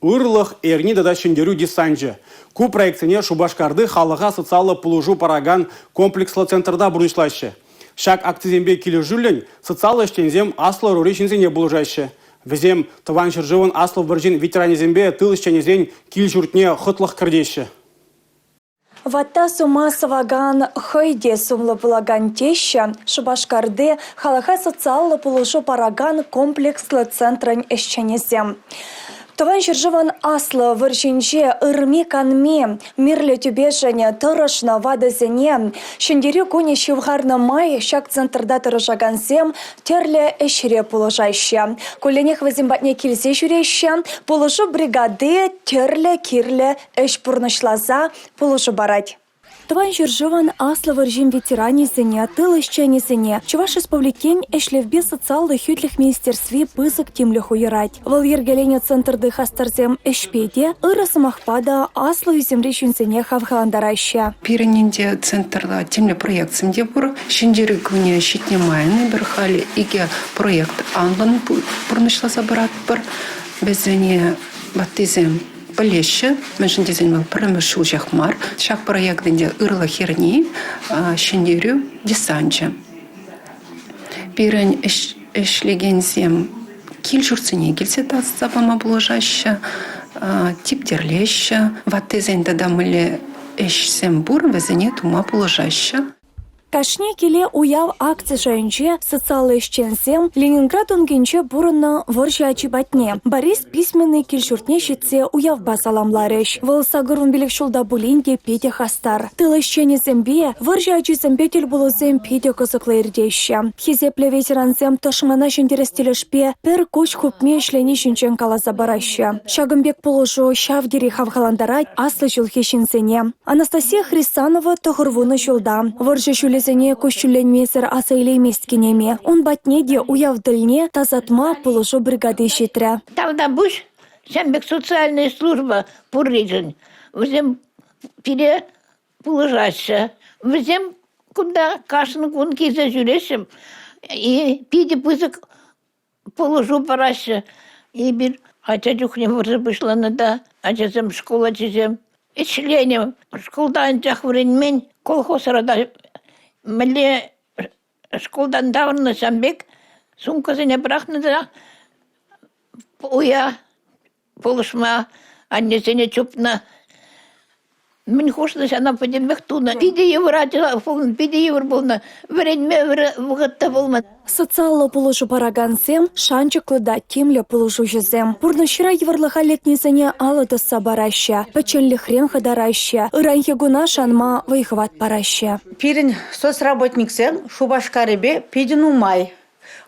Ырлых эрни дада шендерю дисанжы. Ку проектіне Шубашкарды халыға социалы пулужу параган комплекслы центрда бұрышлашы. Шак актизембе келі жүлін социалы іштензем аслы рури шинзене бұлжашы. Візем тыван шыржывын аслы біржін ветеранезембе тыл іштенезен кил жұртне хытлық кірдеші. Ватта сума саваган хойде сумлы булаган теща Шубашкарды халыға социалы пулужу параган комплекслы центрын іштенезем. Тыван шыржыван аслы выршинче ырми канме, мирле тюбешене тұрышна вадызене, шендері көне шивғарны май шак центрда тұрышагансем терле эшіре пулыжайшы. Көленех вазимбатне келсе жүрейші, пулыжу бригады терле кирле эш пурнышлаза пулыжу барать. Тыван шыржыван аслы выржин ветеранезене, тыл ишченезене, Чуваш республикен эшлевбе социалды хютлих министерстве пызык тимлях уйрать. Вал ергелене центрды хастарзем эшпеде, ырысы махпада аслы үземре шүнзене хавхаландарайшы. Пирененде центрда тимле проектсемде бур, шендері күне шитне майны бір хали, иге проект анлан бұрнышласа барат бір, безене баттизем Полеща, меньшинтезен был промышу жахмар, шаг проектінде ырла херни, шендерю десанча. Пирен эшлегензем киль журцене кильсета сапама буложаща, тип терлеща, ваттезен дадамыле эшсем бур везене тума буложаща. Кашне келе уяв акция жайынче социалы ишченсем Ленинград унгенче бурынна выржа ачибатне. Борис письменный килшуртне щитсе уяв басаламларыш. Вылсагырун билік шулда булинде пете хастар. Тыл ишченезембе выржа ачизембе тел булузем пете кызыклы ирдеща. Хизепле ветеранзем тошмана шендерестелешпе пер куч хупме ишлени шүнчен каласа бараща. Шагымбек пулужу шавдери хавхаландарать аслы жыл хешинсене. Анастасия Хрисанова тоғырвуны жулда. Выржа Зене кущуленмесер асайлеместкенеме. Он батнеде уявдыльне тазатма пулышу бригады шитря. Тавда буш, шамбек социальная служба пуррижен. Взем пире пулыжаща. Взем куда кашын кунки зажюрешем. И пиде пызык пулыжу параща. И бир ача дюхне вырзы пышла нада. Ачасем школа чизем. И членем школдан чах вренмен колхоз рада. Мэле школдан давно самбек сумкасыне брахны да уя полышма аннесене чупна. Мен хошлыш ана подембек туна. Пиде евратила, пиде евр болна. Вредме вгатта болма. Социалы пулышу парагансем шанчыклы да темле пулышу жезем. Пурнышыра еврлыха летнезене алыдыса бараща. Пачелли хрен хадараща. Иранхе гуна шанма вайхват параща. Пирин соцработниксем Шубашкарыбе пидину май.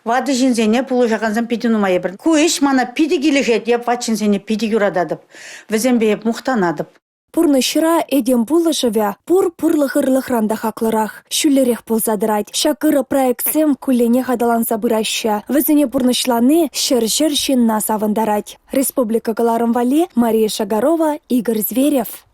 Вады жинзене пулыжаганзам пидину май бір. Куиш мана пиди келешет, еп ватчинзене пиди юрададып. Везембе еп мухтанадып. Пурнышыра эдем булышывя, пурлых-ырлых ранда хаклырах, шүллерех пулзадырать. Шакыры проектсем кулене хадаланса быраща. Візіне пурнышланы шыр-шыр шинна савындарать. Республика Галарым Вали, Мария Шагарова, Игорь Зверев.